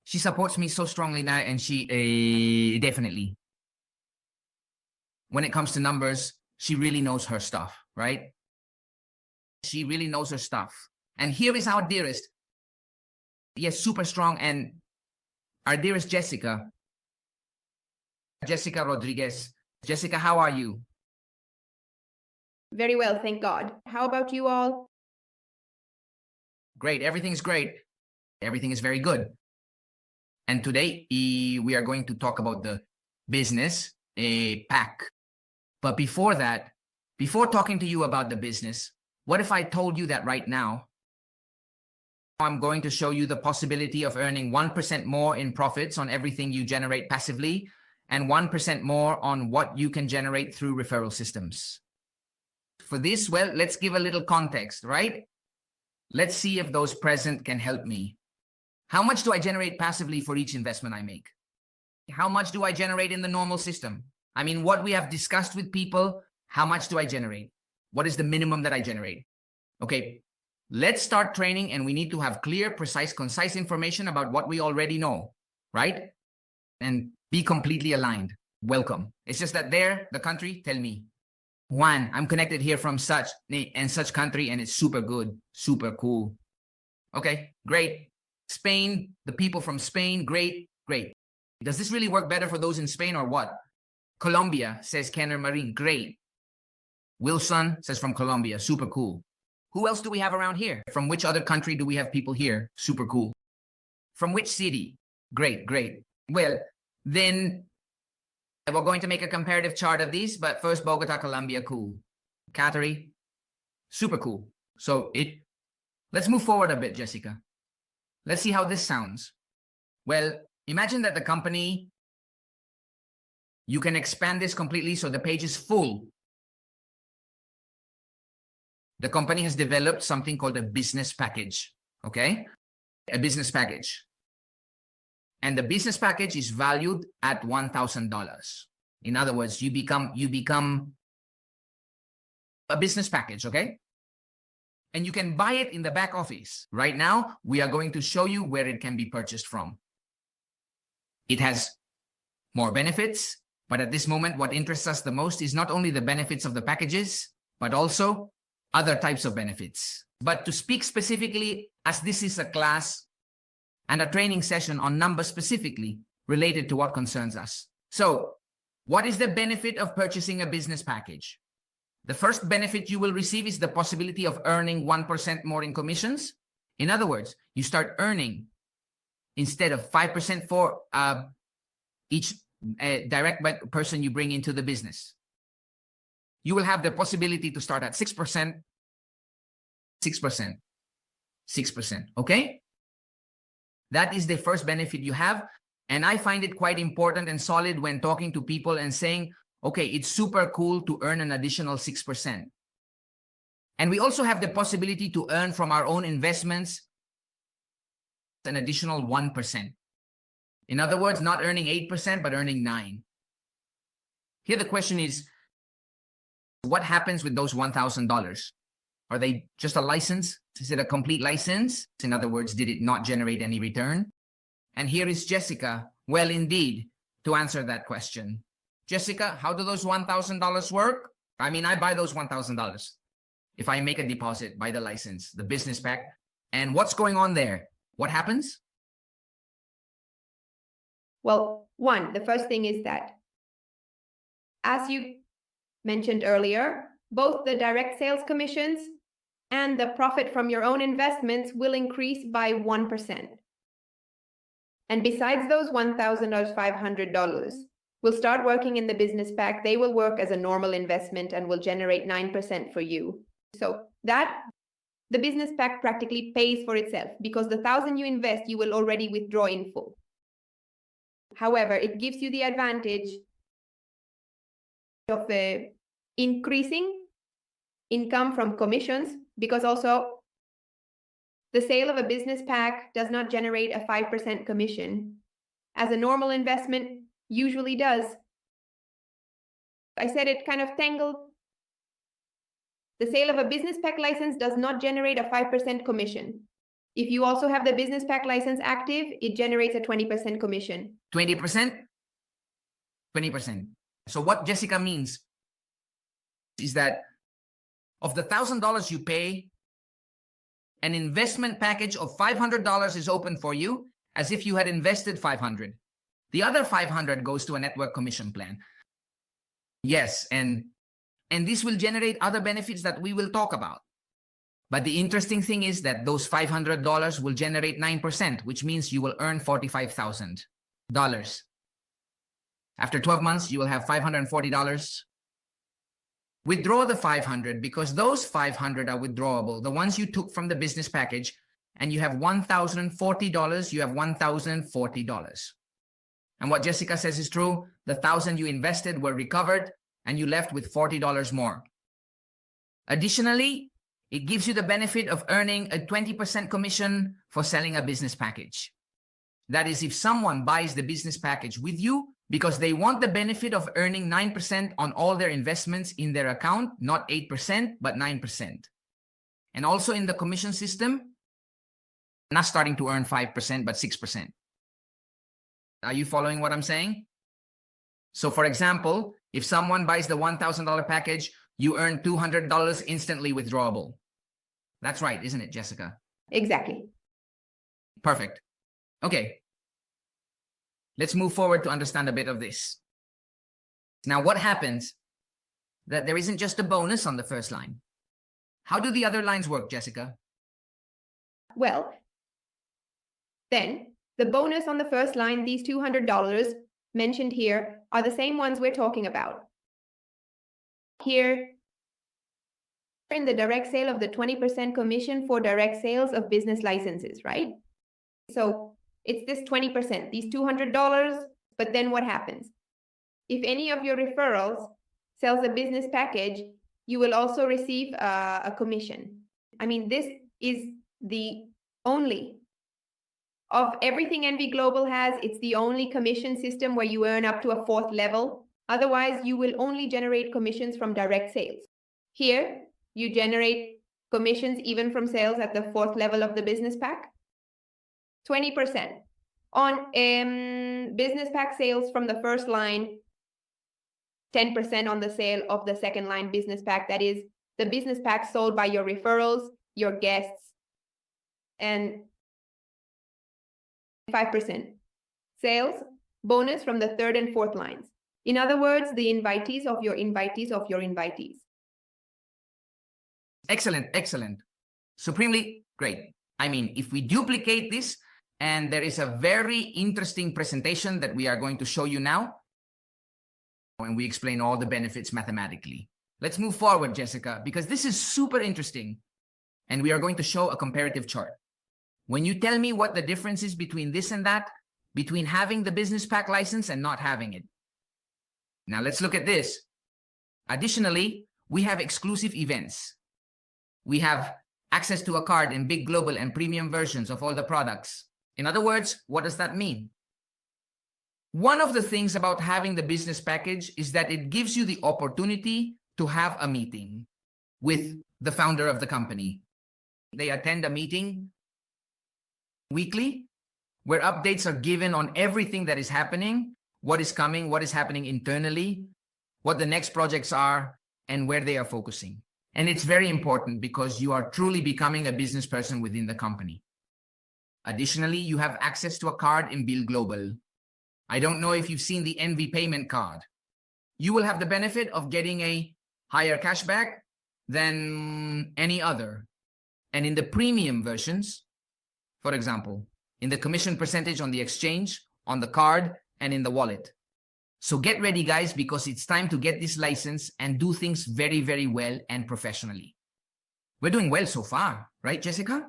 She supports me so strongly now, and she definitely, when it comes to numbers, she really knows her stuff, right? She really knows her stuff. And here is our dearest, yes, super strong, and our dearest Jessica Rodriguez. Jessica, how are you? Very well, thank God. How about you all? Great. Everything's great. Everything is very good. And today we are going to talk about the business pack. But before that, before talking to you about the business, what if I told you that right now I'm going to show you the possibility of earning 1% more in profits on everything you generate passively and 1% more on what you can generate through referral systems? For this, well, let's give a little context, right? Let's see if those present can help me. How much do I generate passively for each investment I make? How much do I generate in the normal system? I mean, what we have discussed with people, how much do I generate? What is the minimum that I generate? Okay, let's start training, and we need to have clear, precise, concise information about what we already know, right? And be completely aligned. Welcome. It's just that there, the country, tell me. Juan, I'm connected here from such and such country, and it's super good, super cool. Okay, great. Spain, the people from Spain, great, great. Does this really work better for those in Spain or what? Colombia, says Kenner Marine, great. Wilson says from Colombia, super cool. Who else do we have around here? From which other country do we have people here? Super cool. From which city? Great, great. Well, then we're going to make a comparative chart of these, but first Bogota, Colombia, cool. Qatari, super cool. So let's move forward a bit, Jessica. Let's see how this sounds. Well, imagine that the company, you can expand this completely so the page is full. The company has developed something called a business package, okay? A business package. And the business package is valued at $1,000. In other words, you become a business package, okay? And you can buy it in the back office. Right now, we are going to show you where it can be purchased from. It has more benefits, but at this moment, what interests us the most is not only the benefits of the packages, but also other types of benefits. But to speak specifically, as this is a class and a training session on numbers specifically related to what concerns us. So, what is the benefit of purchasing a business package? The first benefit you will receive is the possibility of earning 1% more in commissions. In other words, you start earning, instead of 5% for each direct person you bring into the business, you will have the possibility to start at 6%, 6%, 6%, okay? That is the first benefit you have. And I find it quite important and solid when talking to people and saying, okay, it's super cool to earn an additional 6%. And we also have the possibility to earn from our own investments an additional 1%. In other words, not earning 8%, but earning 9%. Here the question is, what happens with those $1,000? Are they just a license? Is it a complete license? In other words, did it not generate any return? And here is Jessica, well, indeed, to answer that question. Jessica, how do those $1,000 work? I mean, I buy those $1,000 if I make a deposit, buy the license, the business pack. And what's going on there? What happens? Well, the first thing is that, as you mentioned earlier, both the direct sales commissions and the profit from your own investments will increase by 1%. And besides those $1,500 will start working in the business pack, they will work as a normal investment and will generate 9% for you. So that the business pack practically pays for itself, because the 1,000 you invest, you will already withdraw in full. However, it gives you the advantage of increasing income from commissions, because also the sale of a business pack does not generate a 5% commission, as a normal investment usually does. I said it kind of tangled. The sale of a business pack license does not generate a 5% commission. If you also have the business pack license active, it generates a 20% commission. 20%? 20%. So what Jessica means is that of the $1,000 you pay, an investment package of $500 is open for you as if you had invested $500. The other $500 goes to a network commission plan. Yes, and this will generate other benefits that we will talk about. But the interesting thing is that those $500 will generate 9%, which means you will earn $45,000. After 12 months, you will have $540. Withdraw the 500 because those 500 are withdrawable. The ones you took from the business package, and you have $1,040, you have $1,040. And what Jessica says is true. The 1,000 you invested were recovered, and you left with $40 more. Additionally, it gives you the benefit of earning a 20% commission for selling a business package. That is, if someone buys the business package with you because they want the benefit of earning 9% on all their investments in their account, not 8%, but 9%. And also in the commission system, not starting to earn 5%, but 6%. Are you following what I'm saying? So for example, if someone buys the $1,000 package, you earn $200 instantly withdrawable. That's right, isn't it, Jessica? Exactly. Perfect. Okay. Let's move forward to understand a bit of this. Now, what happens that there isn't just a bonus on the first line? How do the other lines work, Jessica? Well, then the bonus on the first line, these $200 mentioned here, are the same ones we're talking about. Here, in the direct sale of the 20% commission for direct sales of business licenses, right? So it's this 20%, these $200, but then what happens? If any of your referrals sells a business package, you will also receive a commission. I mean, this is the only, of everything NV Global has, it's the only commission system where you earn up to a 4th level. Otherwise, you will only generate commissions from direct sales. Here, you generate commissions even from sales at the 4th level of the business pack. 20% on business pack sales from the first line, 10% on the sale of the second line business pack. That is the business pack sold by your referrals, your guests, and 5% sales bonus from the 3rd and 4th lines. In other words, the invitees of your invitees of your invitees. Excellent, excellent. Supremely great. I mean, if we duplicate this, and there is a very interesting presentation that we are going to show you now, when we explain all the benefits mathematically. Let's move forward, Jessica, because this is super interesting. And we are going to show a comparative chart. When you tell me what the difference is between this and that, between having the business pack license and not having it. Now let's look at this. Additionally, we have exclusive events. We have access to a card in big global and premium versions of all the products. In other words, what does that mean? One of the things about having the business package is that it gives you the opportunity to have a meeting with the founder of the company. They attend a meeting weekly where updates are given on everything that is happening, what is coming, what is happening internally, what the next projects are, and where they are focusing. And it's very important because you are truly becoming a business person within the company. Additionally, you have access to a card in BIL Global. I don't know if you've seen the NV payment card. You will have the benefit of getting a higher cashback than any other. And in the premium versions, for example, in the commission percentage on the exchange, on the card, and in the wallet. So get ready, guys, because it's time to get this license and do things very, very well and professionally. We're doing well so far, right, Jessica?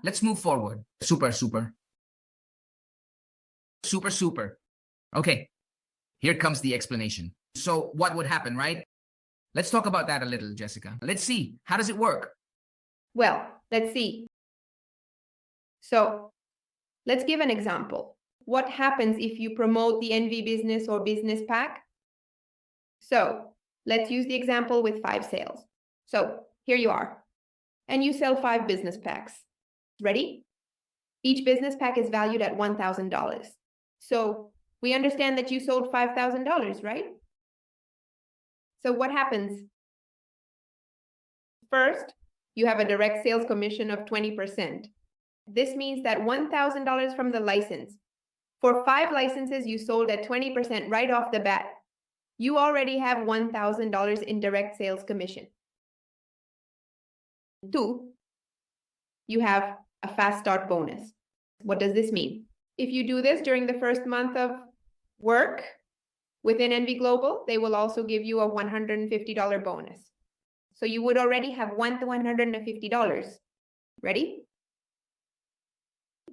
Let's move forward. Super, super. Super, super. Okay, here comes the explanation. So what would happen, right? Let's talk about that a little, Jessica. Let's see. How does it work? Well, let's see. So let's give an example. What happens if you promote the NV business or business pack? So let's use the example with 5 sales. So here you are, and you sell 5 business packs. Ready? Each business pack is valued at $1,000. So we understand that you sold $5,000, right? So what happens? First, you have a direct sales commission of 20%. This means that $1,000 from the license. For 5 licenses you sold at 20% right off the bat, you already have $1,000 in direct sales commission. 2, you have a fast start bonus. What does this mean? If you do this during the first month of work within NV Global, they will also give you a $150 bonus. So you would already have $150. Ready?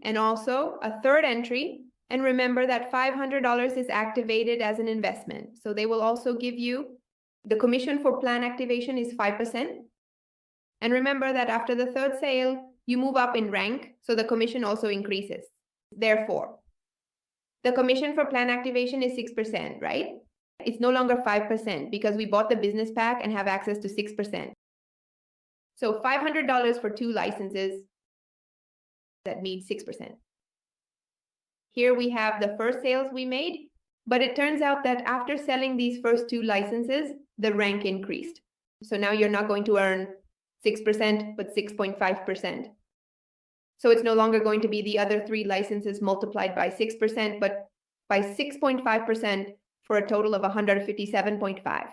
And also a third entry. And remember that $500 is activated as an investment. So they will also give you, the commission for plan activation is 5%. And remember that after the third sale, you move up in rank, so the commission also increases. Therefore, the commission for plan activation is 6%, right? It's no longer 5% because we bought the business pack and have access to 6%. So $500 for 2 licenses, that means 6%. Here we have the first sales we made, but it turns out that after selling these first 2 licenses, the rank increased. So now you're not going to earn 6%, but 6.5%. So it's no longer going to be the other 3 licenses multiplied by 6%, but by 6.5% for a total of 157.5.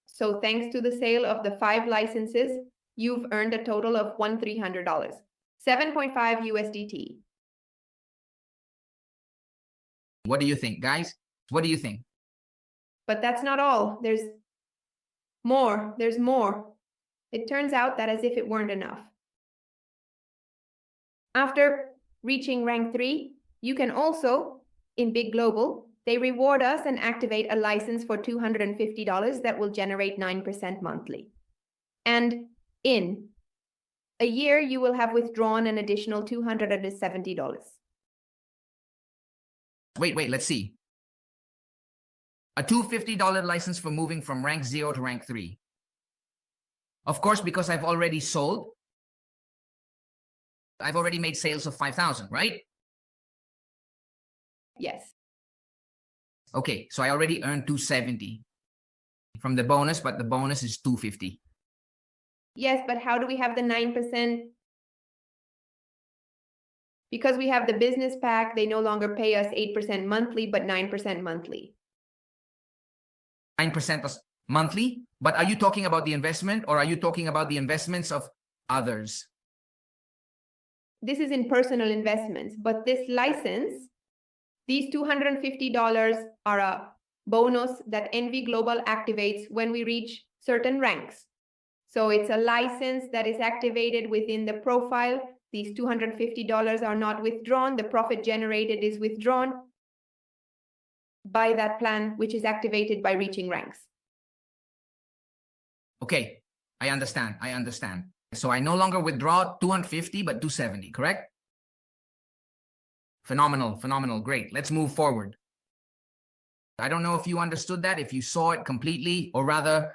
So thanks to the sale of the 5 licenses, you've earned a total of $1,300, 7.5 USDT. What do you think, guys? What do you think? But that's not all. There's more. There's more. It turns out that as if it weren't enough. After reaching rank 3, you can also, in Big Global, they reward us and activate a license for $250 that will generate 9% monthly. And in a year, you will have withdrawn an additional $270. Wait, let's see. A $250 license for moving from rank 0 to rank 3. Of course, because I've already sold, I've already made sales of 5,000, right? Yes. Okay, so I already earned 270 from the bonus, but the bonus is 250. Yes, but how do we have the 9%? Because we have the business pack, they no longer pay us 8% monthly, but 9% monthly. 9% monthly? But are you talking about the investment, or are you talking about the investments of others? This is in personal investments, but this license, these $250 are a bonus that NV Global activates when we reach certain ranks. So it's a license that is activated within the profile. These $250 are not withdrawn. The profit generated is withdrawn by that plan, which is activated by reaching ranks. Okay, I understand. So I no longer withdraw 250, but 270, correct? Phenomenal, great. Let's move forward. I don't know if you understood that, if you saw it completely, or rather,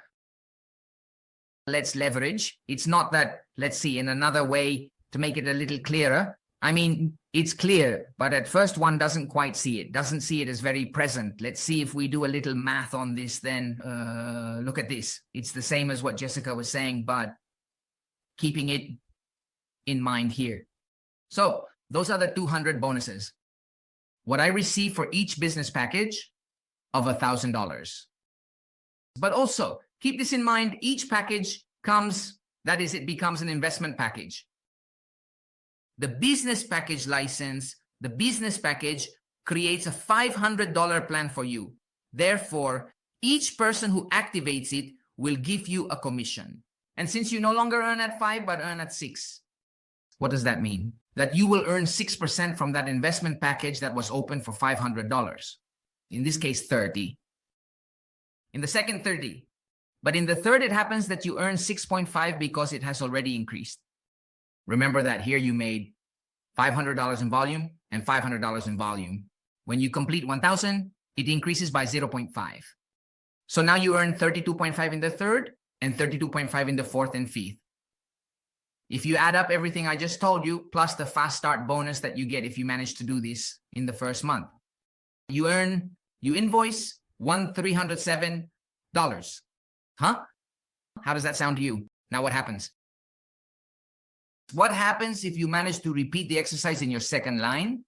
let's leverage. It's not that, let's see, in another way to make it a little clearer. I mean, it's clear, but at first one doesn't quite see it, doesn't see it as very present. Let's see if we do a little math on this then. Look at this. It's the same as what Jessica was saying, but keeping it in mind here. So those are the 200 bonuses. What I receive for each business package of $1,000. But also keep this in mind, each package comes, that is, it becomes an investment package. The business package license, the business package creates a $500 plan for you. Therefore, each person who activates it will give you a commission. And since you no longer earn at 5, but earn at 6, what does that mean? That you will earn 6% from that investment package that was open for $500. In this case, 30. In the second, 30. But in the third, it happens that you earn 6.5 because it has already increased. Remember that here you made $500 in volume and $500 in volume. When you complete 1,000, it increases by 0.5. So now you earn 32.5 in the third and 32.5 in the fourth and fifth. If you add up everything I just told you, plus the fast start bonus that you get if you manage to do this in the first month, you invoice $1,307. Huh? How does that sound to you? Now what happens? What happens if you manage to repeat the exercise in your second line?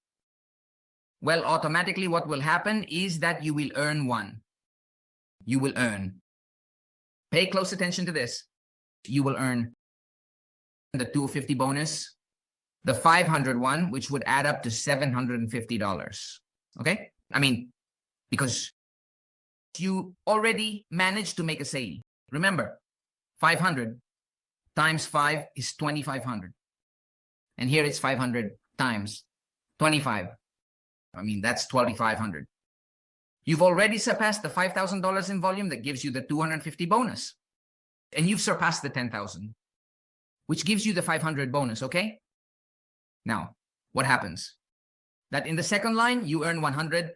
Well, automatically what will happen is that you will earn one. You will earn. Pay close attention to this. You will earn the $250 bonus, the $500 one, which would add up to $750. Okay? I mean, because you already managed to make a sale. Remember, 500 times 5 is 2,500. And here it's 500 times 25. I mean, that's 2,500. You've already surpassed the $5,000 in volume that gives you the 250 bonus. And you've surpassed the 10,000, which gives you the 500 bonus, okay? Now, what happens? That in the second line, you earn $100.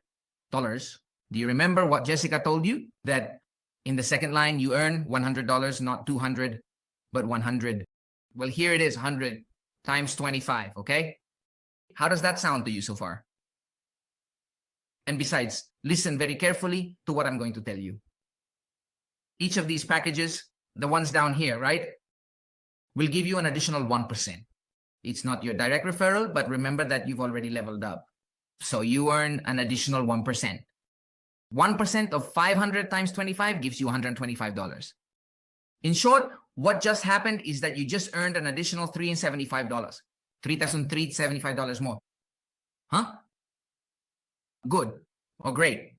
Do you remember what Jessica told you? That in the second line, you earn $100, not 200, but 100. Well, here it is, 100 times 25, okay? How does that sound to you so far? And besides, listen very carefully to what I'm going to tell you. Each of these packages, the ones down here, right, will give you an additional 1%. It's not your direct referral, but remember that you've already leveled up. So you earn an additional 1%. 1% of 500 times 25 gives you $125. In short, what just happened is that you just earned an additional $375. $3,375 more. Huh? Good or great.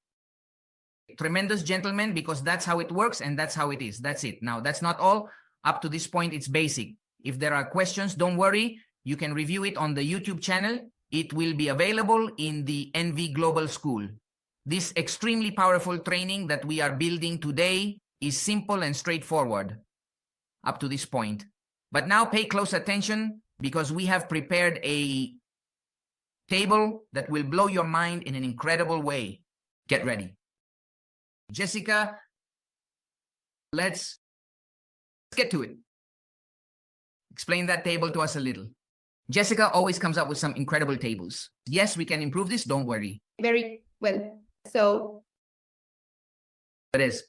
Tremendous, gentlemen, because that's how it works and that's how it is. That's it. Now, that's not all. Up to this point, it's basic. If there are questions, don't worry. You can review it on the YouTube channel. It will be available in the NV Global School. This extremely powerful training that we are building today is simple and straightforward up to this point. But now pay close attention because we have prepared a table that will blow your mind in an incredible way. Get ready. Jessica, let's get to it. Explain that table to us a little. Jessica always comes up with some incredible tables. Yes, we can improve this. Don't worry. Very well. So it is.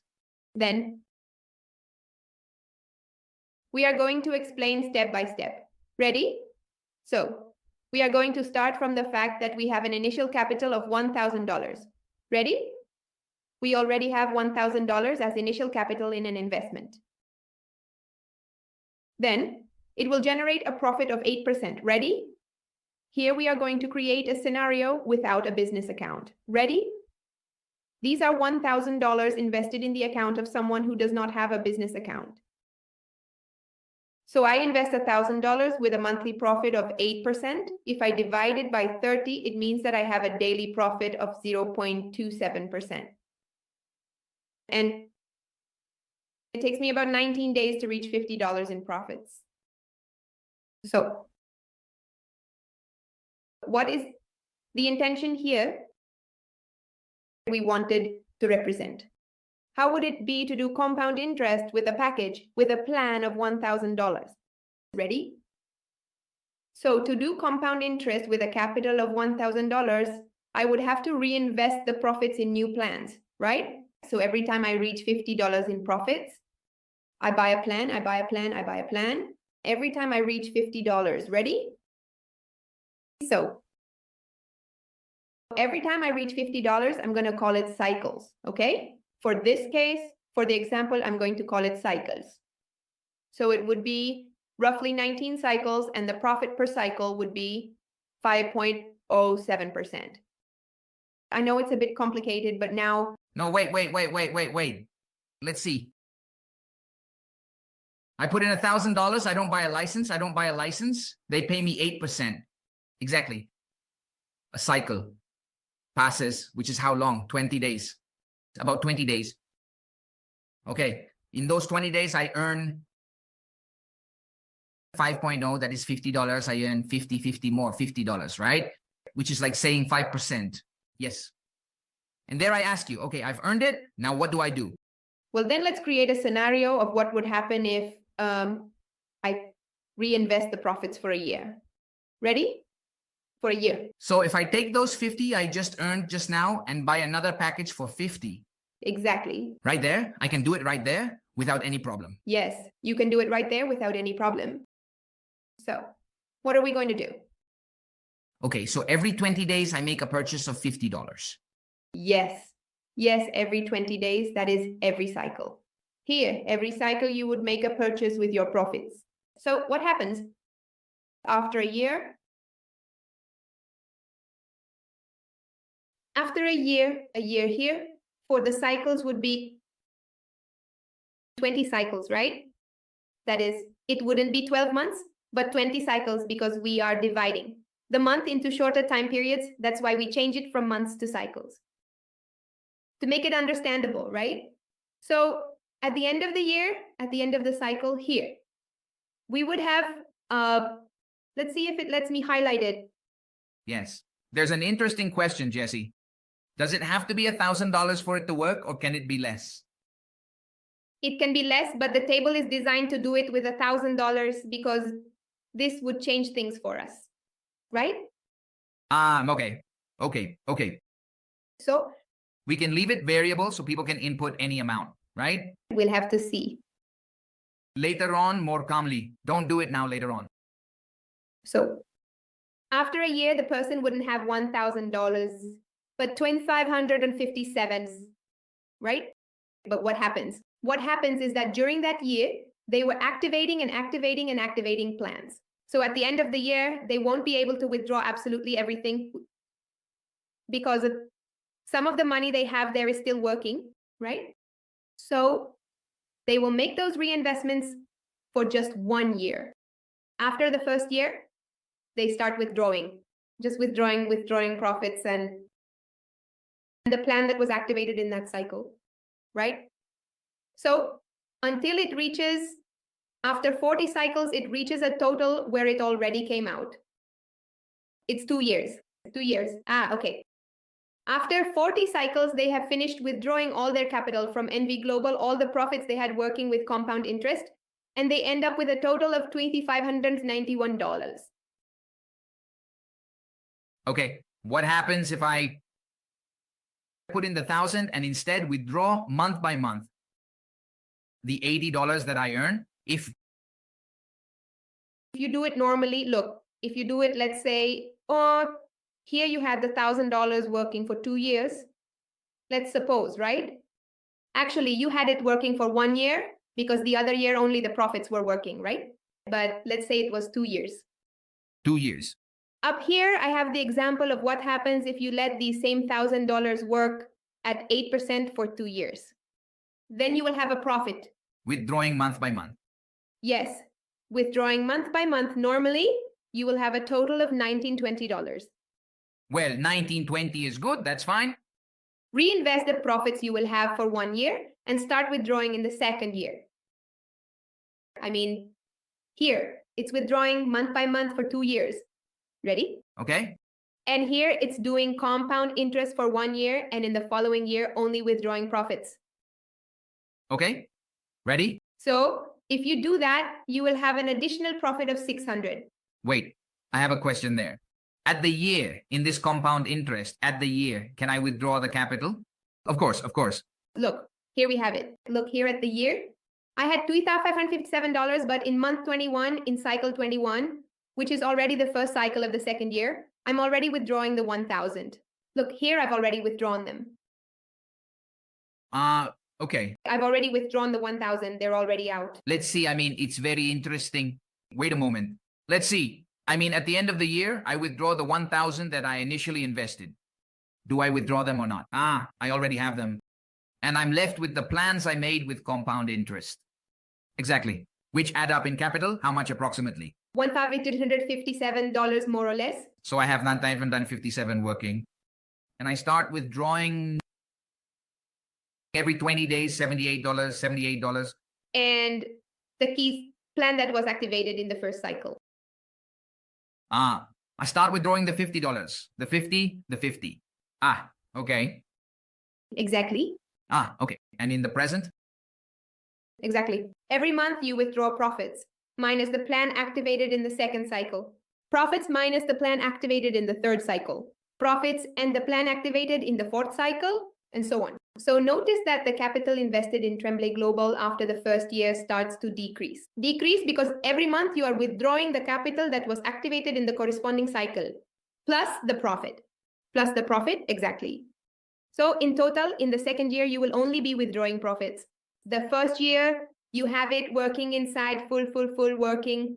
Then we are going to explain step by step. Ready? So we are going to start from the fact that we have an initial capital of $1,000. Ready? We already have $1,000 as initial capital in an investment. Then it will generate a profit of 8%. Ready? Here we are going to create a scenario without a business account. Ready? These are $1,000 invested in the account of someone who does not have a business account. So I invest $1,000 with a monthly profit of 8%. If I divide it by 30, it means that I have a daily profit of 0.27%. And it takes me about 19 days to reach $50 in profits. So what is the intention here we wanted to represent? How would it be to do compound interest with a package with a plan of $1,000? Ready? So to do compound interest with a capital of $1,000, I would have to reinvest the profits in new plans, right? So every time I reach $50 in profits, I buy a plan, I buy a plan, I buy a plan. Every time I reach $50, ready? So every time I reach $50, I'm going to call it cycles, okay? For this case, for the example, I'm going to call it cycles. So it would be roughly 19 cycles, and the profit per cycle would be 5.07%. I know it's a bit complicated, but now... No, wait. Let's see. I put in $1,000. I don't buy a license. They pay me 8%. Exactly. A cycle passes, which is how long? 20 days. About 20 days. Okay. In those 20 days, I earn 5.0, that is $50. I earn 50 more, $50, right? Which is like saying 5%. Yes. And there I ask you, okay, I've earned it. Now what do I do? Well, then let's create a scenario of what would happen if I reinvest the profits for a year. Ready? For a year. So if I take those 50 I just earned just now and buy another package for 50, Exactly. right there, I can do it right there without any problem. Yes, you can do it right there without any problem. So, what are we going to do? Okay, so every 20 days I make a purchase of $50. Yes. Yes, every 20 days, that is every cycle. Here, every cycle you would make a purchase with your profits. So what happens after a year? After a year here, for the cycles would be 20 cycles, right? That is, it wouldn't be 12 months, but 20 cycles because we are dividing the month into shorter time periods. That's why we change it from months to cycles. To make it understandable, right? So at the end of the year, at the end of the cycle here, we would have, let's see if it lets me highlight it. Yes. There's an interesting question, Jesse. Does it have to be $1,000 for it to work, or can it be less? It can be less, but the table is designed to do it with $1,000 because this would change things for us, right? Okay. So We can leave it variable so people can input any amount, right? we'll have to see. Later on, more calmly. Don't do it now, later on. So after a year, the person wouldn't have $1,000, but 2,557, right? But what happens? What happens is that during that year, they were activating and activating and activating plans. So at the end of the year, they won't be able to withdraw absolutely everything because of some of the money they have there is still working, right? So they will make those reinvestments for just 1 year. After the first year, they start withdrawing, just withdrawing profits and the plan that was activated in that cycle, right? So until it reaches, after 40 cycles, it reaches a total where it already came out. It's 2 years. 2 years. Okay. After 40 cycles, they have finished withdrawing all their capital from NV Global, all the profits they had working with compound interest, and they end up with a total of $2,591. Okay, what happens if I put in the 1,000 and instead withdraw month by month the $80 that I earn? If you do it normally, look, if you do it, let's say, here you had the $1,000 working for 2 years. Let's suppose, right? Actually, you had it working for 1 year because the other year only the profits were working, right? But let's say it was 2 years. 2 years. Up here, I have the example of what happens if you let the same $1,000 work at 8% for 2 years. Then you will have a profit. Withdrawing month by month. Yes, withdrawing month by month, normally you will have a total of $1,920. Well, 1920 is good, that's fine. Reinvest the profits you will have for 1 year and start withdrawing in the second year. I mean, here, it's withdrawing month by month for 2 years. Ready? Okay. And here it's doing compound interest for 1 year and in the following year only withdrawing profits. Okay. Ready? So if you do that, you will have an additional profit of 600. Wait, I have a question there. At the year, in this compound interest, at the year, can I withdraw the capital? Of course. Look, here we have it. Look here at the year. I had $2,557, but in month 21, in cycle 21, which is already the first cycle of the second year, I'm already withdrawing the 1,000. Look, here I've already withdrawn them. Okay. I've already withdrawn the 1,000. They're already out. Let's see. I mean, it's very interesting. Wait a moment. Let's see. I mean, at the end of the year, I withdraw the 1,000 that I initially invested. Do I withdraw them or not? I already have them. And I'm left with the plans I made with compound interest. Exactly. Which add up in capital, how much approximately? $1,257 more or less. So I have 957 working. And I start withdrawing every 20 days, $78. And the key plan that was activated in the first cycle. I start withdrawing the $50. The 50. Okay. Exactly. Okay. And in the present? Exactly. Every month you withdraw profits. minus the plan activated in the second cycle. Profits minus the plan activated in the third cycle. Profits and the plan activated in the fourth cycle, and so on. So notice that the capital invested in Tremblay Global after the first year starts to decrease. Decrease because every month you are withdrawing the capital that was activated in the corresponding cycle, plus the profit. Plus the profit, exactly. So in total, in the second year, you will only be withdrawing profits. The first year, you have it working inside working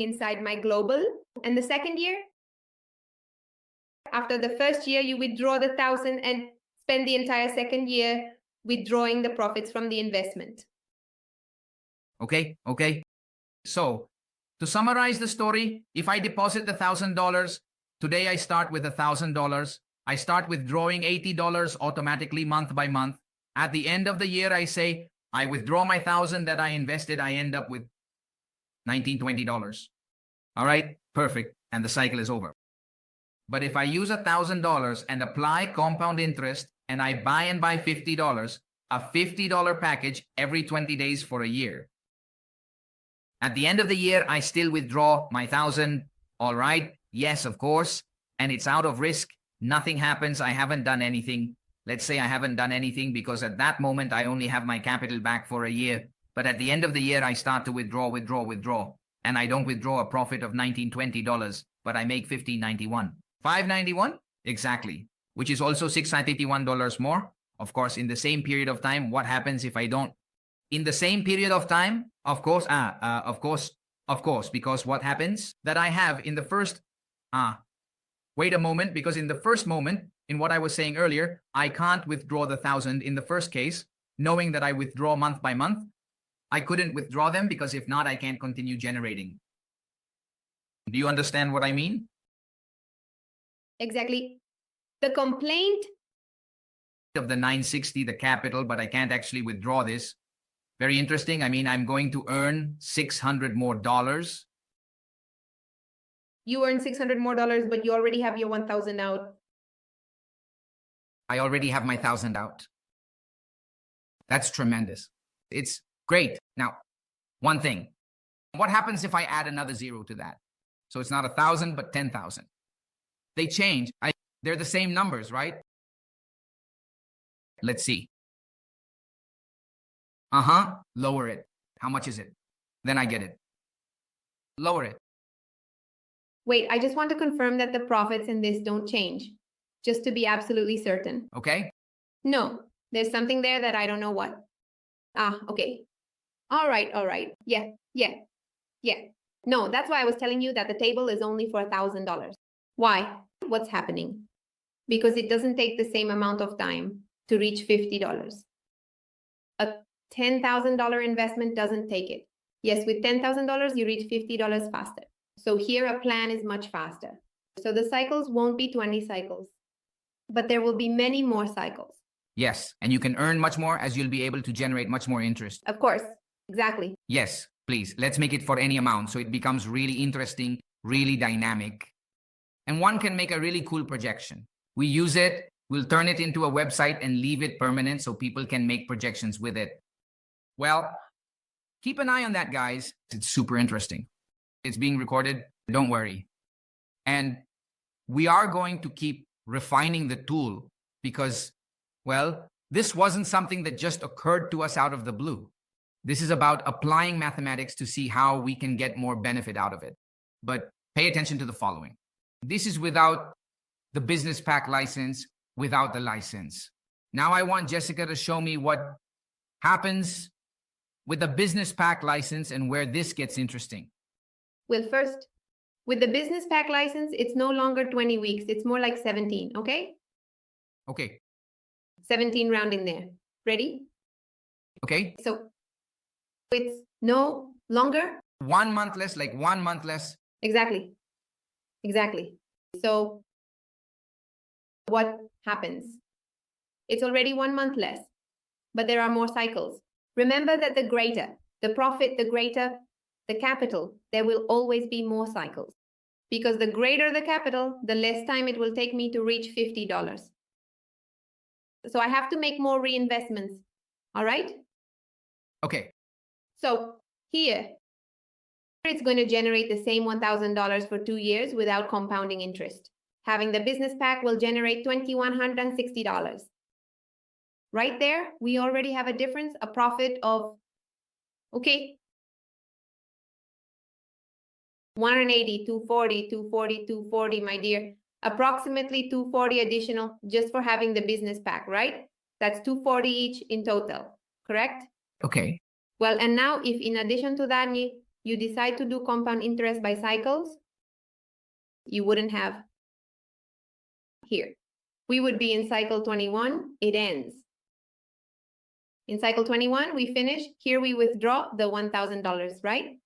inside my global. And the second year, after the first year, you withdraw the 1,000 and spend the entire second year withdrawing the profits from the investment. Okay. So, to summarize the story, if I deposit the $1,000, today I start with $1,000. I start withdrawing $80 automatically month by month. At the end of the year, I say, I withdraw my 1,000 that I invested. I end up with $19, $20. All right, perfect. And the cycle is over. But if I use $1,000 and apply compound interest and I buy $50, a $50 package every 20 days for a year. At the end of the year, I still withdraw my 1,000. All right. Yes, of course. And it's out of risk. Nothing happens. I haven't done anything. Let's say I haven't done anything because at that moment, I only have my capital back for a year. But at the end of the year, I start to withdraw. And I don't withdraw a profit of $19, $20, but I make $15.91. $5.91? Exactly. Which is also $651 more. Of course, in the same period of time, what happens if I don't? In the same period of time, of course, because what happens that I have in the first, wait a moment, because in the first moment, in what I was saying earlier, I can't withdraw the 1,000 in the first case, knowing that I withdraw month by month. I couldn't withdraw them because if not, I can't continue generating. Do you understand what I mean? Exactly. The complaint of the 960, the capital, but I can't actually withdraw this. Very interesting. I mean, I'm going to earn $600 more. You earn $600 more, but you already have your 1,000 out. I already have my 1,000 out. That's tremendous. It's great. Now, one thing. What happens if I add another zero to that? So it's not 1,000, but 10,000. They change. They're the same numbers, right? Let's see. Lower it. How much is it? Then I get it. Lower it. Wait, I just want to confirm that the profits in this don't change, just to be absolutely certain. Okay. No, there's something there that I don't know what. Okay. All right. Yeah. No, that's why I was telling you that the table is only for $1,000. Why? What's happening? Because it doesn't take the same amount of time to reach $50. A $10,000 investment doesn't take it. Yes, with $10,000, you reach $50 faster. So here a plan is much faster. So the cycles won't be 20 cycles, but there will be many more cycles. Yes, and you can earn much more as you'll be able to generate much more interest. Of course, exactly. Yes, please, let's make it for any amount so it becomes really interesting, really dynamic. And one can make a really cool projection. We use it, we'll turn it into a website and leave it permanent so people can make projections with it. Well, keep an eye on that, guys. It's super interesting. It's being recorded, don't worry. And we are going to keep refining the tool because, well, this wasn't something that just occurred to us out of the blue. This is about applying mathematics to see how we can get more benefit out of it. But pay attention to the following. This is without the business pack license, without the license. Now I want Jessica to show me what happens with the business pack license and where this gets interesting. Well, first, with the business pack license, it's no longer 20 weeks. It's more like 17, okay? Okay. 17 round in there. Ready? Okay. So it's no longer? 1 month less, like 1 month less. Exactly. So what happens? It's already 1 month less, but there are more cycles. Remember that the greater the profit, the greater the capital, there will always be more cycles. Because the greater the capital, the less time it will take me to reach $50. So I have to make more reinvestments. All right? Okay. So here, it's going to generate the same $1,000 for 2 years without compounding interest. Having the business pack will generate $2,160. Right there, we already have a difference, a profit of, okay, 180, 240, 240, 240, my dear. Approximately 240 additional just for having the business pack, right? That's 240 each in total, correct? Okay. Well, and now if in addition to that, you decide to do compound interest by cycles, you wouldn't have here. We would be in cycle 21, it ends. In cycle 21, we finish, here we withdraw the $1,000, right?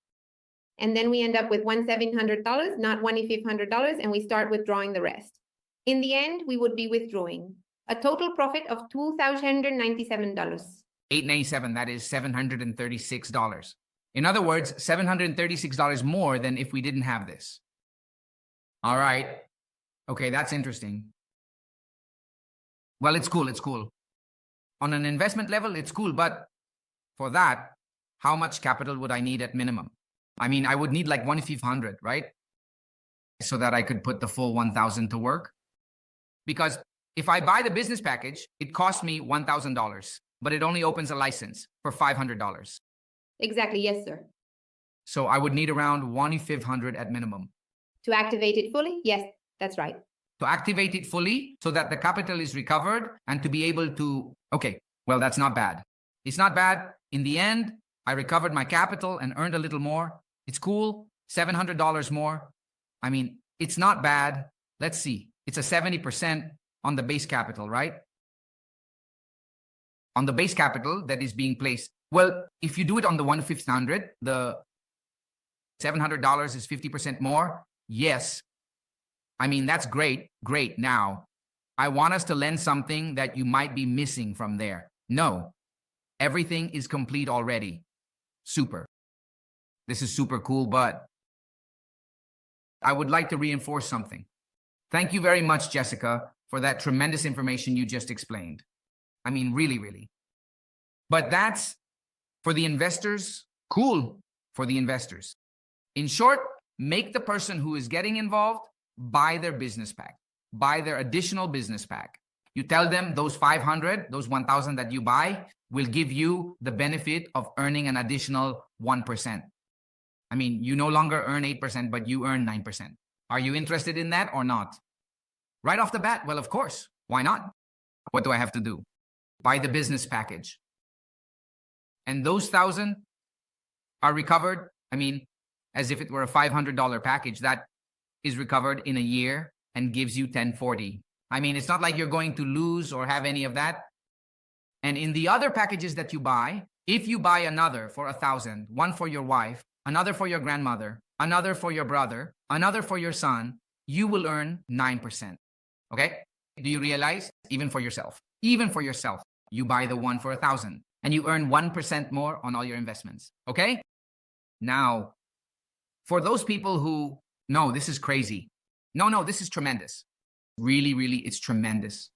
And then we end up with $1,700, not $2,500, and we start withdrawing the rest. In the end, we would be withdrawing a total profit of $2,097. $897, that is $736. In other words, $736 more than if we didn't have this. All right. Okay, that's interesting. Well, it's cool, it's cool. On an investment level, it's cool, but for that, how much capital would I need at minimum? I mean, I would need like 1,500, right? So that I could put the full 1,000 to work. Because if I buy the business package, it costs me $1,000, but it only opens a license for $500. Exactly, yes, sir. So I would need around 1,500 at minimum. To activate it fully? Yes, that's right. To activate it fully so that the capital is recovered and to be able to, okay, well, that's not bad. It's not bad. In the end, I recovered my capital and earned a little more. It's cool. $700 more. I mean, it's not bad. Let's see. It's a 70% on the base capital, right? On the base capital that is being placed. Well, if you do it on the 1,500, the $700 is 50% more. Yes. I mean, that's great. Great. Now, I want us to lend something that you might be missing from there. No. Everything is complete already. Super. This is super cool, but I would like to reinforce something. Thank you very much, Jessica, for that tremendous information you just explained. I mean, really, really. But that's for the investors. Cool for the investors. In short, make the person who is getting involved buy their business pack, buy their additional business pack. You tell them those 500, those 1,000 that you buy will give you the benefit of earning an additional 1%. I mean, you no longer earn 8%, but you earn 9%. Are you interested in that or not? Right off the bat, well, of course. Why not? What do I have to do? Buy the business package. And those 1,000 are recovered, I mean, as if it were a $500 package that is recovered in a year and gives you 1040. I mean, it's not like you're going to lose or have any of that. And in the other packages that you buy, if you buy another for 1,000, one for your wife, another for your grandmother, another for your brother, another for your son, you will earn 9%. Okay? Do you realize? Even for yourself, you buy the one for 1,000 and you earn 1% more on all your investments. Okay? Now, for those people who, no, this is crazy. No, this is tremendous. Really, really, it's tremendous.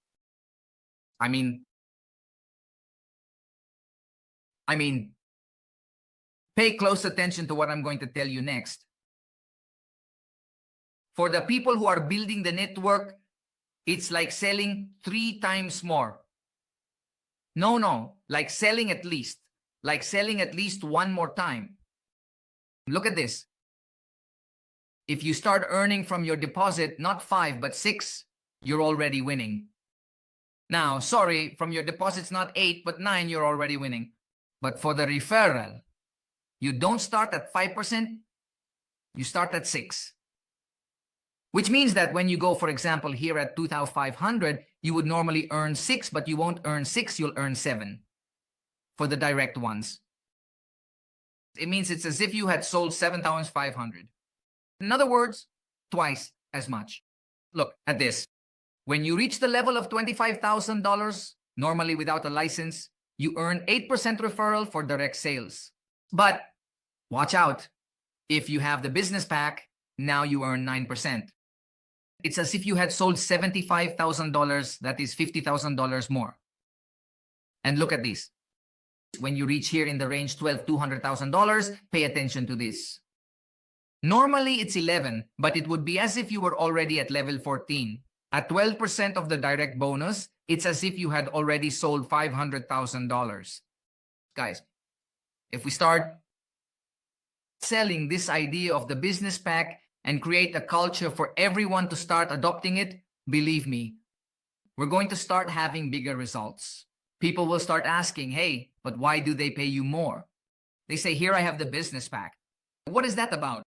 I mean, pay close attention to what I'm going to tell you next. For the people who are building the network, it's like selling 3 times more. No, like selling at least one more time. Look at this. If you start earning from your deposit, not 5, but 6, you're already winning. Now, sorry, from your deposits, not 8, but 9, you're already winning. But for the referral, you don't start at 5%, you start at 6. Which means that when you go, for example, here at 2,500, you would normally earn 6, but you won't earn 6, you'll earn 7 for the direct ones. It means it's as if you had sold 7,500. In other words, twice as much. Look at this. When you reach the level of $25,000, normally without a license, you earn 8% referral for direct sales. But watch out. If you have the business pack, now you earn 9%. It's as if you had sold $75,000, that is $50,000 more. And look at this. When you reach here in the range $200,000, pay attention to this. Normally it's 11, but it would be as if you were already at level 14. At 12% of the direct bonus, it's as if you had already sold $500,000. Guys, if we start selling this idea of the business pack and create a culture for everyone to start adopting it, believe me, we're going to start having bigger results. People will start asking, hey, but why do they pay you more? They say, here I have the business pack. What is that about?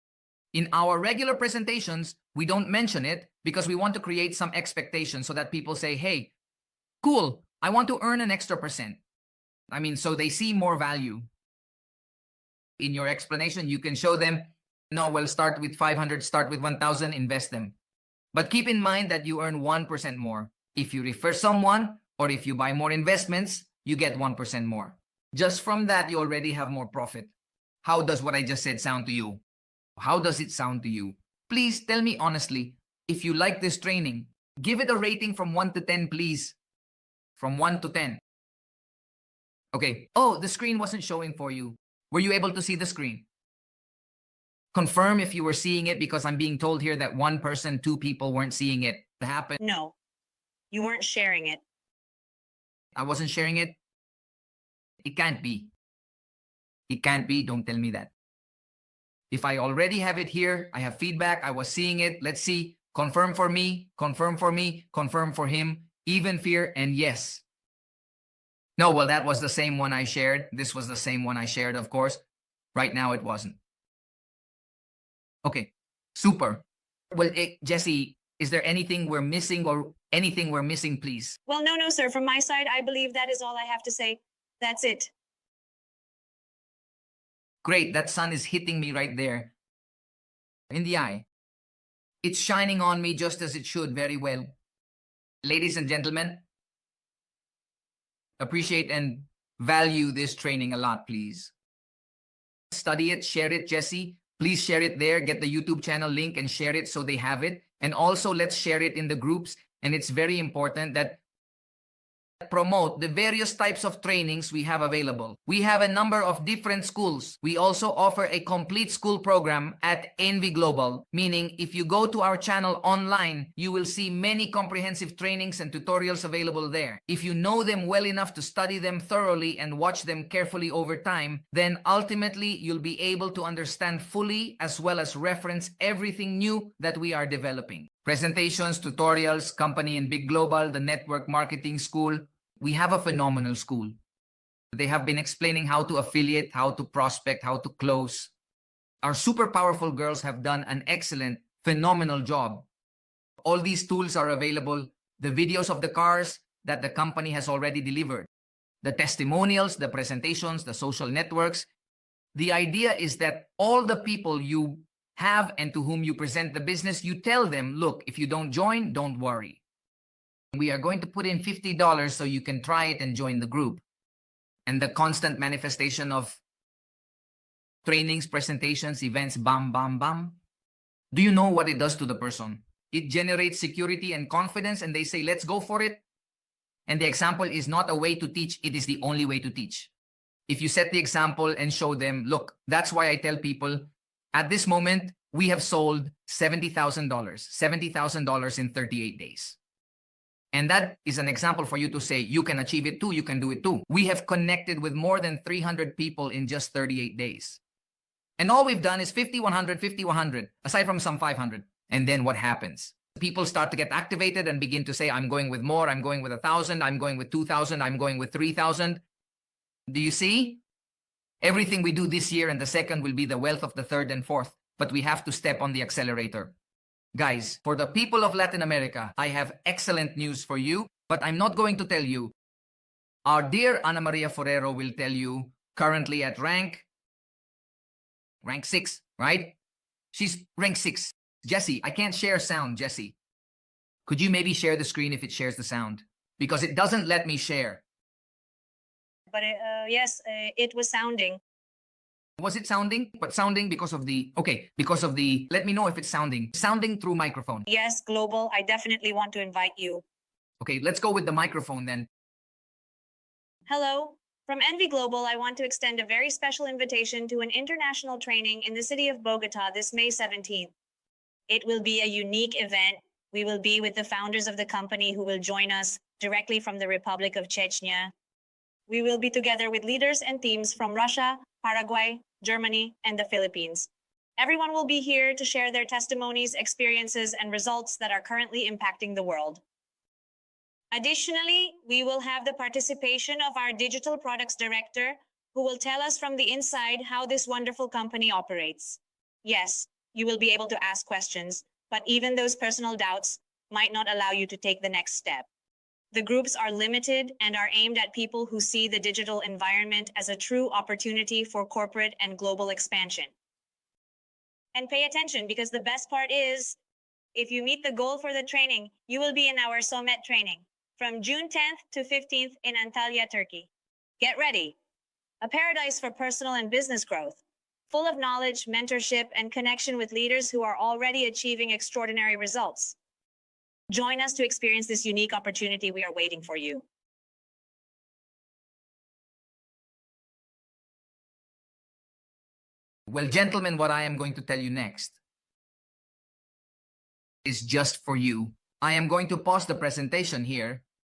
In our regular presentations, we don't mention it because we want to create some expectation so that people say, hey, cool, I want to earn an extra percent. So they see more value. In your explanation, you can show them, no, well, start with 500, start with 1,000, invest them. But keep in mind that you earn 1% more. If you refer someone or if you buy more investments, you get 1% more. Just from that, you already have more profit. How does what I just said sound to you? How does it sound to you? Please tell me honestly, if you like this training, give it a rating from 1 to 10, please. From 1 to 10. Okay. Oh, the screen wasn't showing for you. Were you able to see the screen? Confirm if you were seeing it because I'm being told here that one person, two people weren't seeing it happen. No, you weren't sharing it. I wasn't sharing it. It can't be. It can't be. Don't tell me that. If I already have it here, I have feedback, I was seeing it. Let's see. Confirm for me, confirm for me, confirm for him. Even fear and yes. No, well, that was the same one I shared. This was the same one I shared, of course. Right now, it wasn't. Okay, super. Well, Jesse, is there anything we're missing or anything we're missing, please? Well, no, sir. From my side, I believe that is all I have to say. That's it. Great, that sun is hitting me right there in the eye. It's shining on me just as it should, very well. Ladies and gentlemen, appreciate and value this training a lot, please. Study it, share it, Jesse. Please share it there. Get the YouTube channel link and share it so they have it. And also, let's share it in the groups. And it's very important that promote the various types of trainings we have available. We have a number of different schools. We also offer a complete school program at NV Global, meaning if you go to our channel online, you will see many comprehensive trainings and tutorials available there. If you know them well enough to study them thoroughly and watch them carefully over time, then ultimately you'll be able to understand fully as well as reference everything new that we are developing. Presentations, tutorials, company and big global, the network marketing school. We have a phenomenal school. They have been explaining how to affiliate, how to prospect, how to close. Our super powerful girls have done an excellent, phenomenal job. All these tools are available. The videos of the cars that the company has already delivered. The testimonials, the presentations, the social networks. The idea is that all the people you have and to whom you present the business, you tell them, look, if you don't join, don't worry. We are going to put in $50 so you can try it and join the group. And the constant manifestation of trainings, presentations, events, bam, bam, bam. Do you know what it does to the person? It generates security and confidence, and they say, let's go for it. And the example is not a way to teach. It is the only way to teach. If you set the example and show them, look, that's why I tell people, at this moment, we have sold $70,000 in 38 days. And that is an example for you to say, you can achieve it too, you can do it too. We have connected with more than 300 people in just 38 days. And all we've done is 50, 100, 50, 100, aside from some 500. And then what happens? People start to get activated and begin to say, I'm going with more, I'm going with 1,000, I'm going with 2,000, I'm going with 3,000. Do you see? Everything we do this year and the second will be the wealth of the third and fourth, but we have to step on the accelerator. Guys, for the people of Latin America, I have excellent news for you, but I'm not going to tell you. Our dear Ana Maria Forero will tell you, currently at rank 6, right? She's rank 6. Jesse, I can't share sound, Jesse. Could you maybe share the screen if it shares the sound? Because it doesn't let me share. But yes, it was sounding. Was it sounding? But sounding because of the, let me know if it's sounding. Sounding through microphone. Yes, Global, I definitely want to invite you. Okay, let's go with the microphone then. Hello, From NV Global, I want to extend a very special invitation to an international training in the city of Bogota this May 17th. It will be a unique event. We will be with the founders of the company who will join us directly from the Republic of Chechnya. We will be together with leaders and teams from Russia, Paraguay, Germany, and the Philippines. Everyone will be here to share their testimonies, experiences, and results that are currently impacting the world. Additionally, we will have the participation of our Digital Products Director, who will tell us from the inside how this wonderful company operates. Yes, you will be able to ask questions, but even those personal doubts might not allow you to take the next step. The groups are limited and are aimed at people who see the digital environment as a true opportunity for corporate and global expansion. And pay attention, because the best part is, if you meet the goal for the training, you will be in our Somet training from June 10th to 15th in Antalya, Turkey. Get ready. A paradise for personal and business growth, full of knowledge, mentorship, and connection with leaders who are already achieving extraordinary results. Join us to experience this unique opportunity. We are waiting for you. Well, gentlemen, what I am going to tell you next is just for you. I am going to pause the presentation here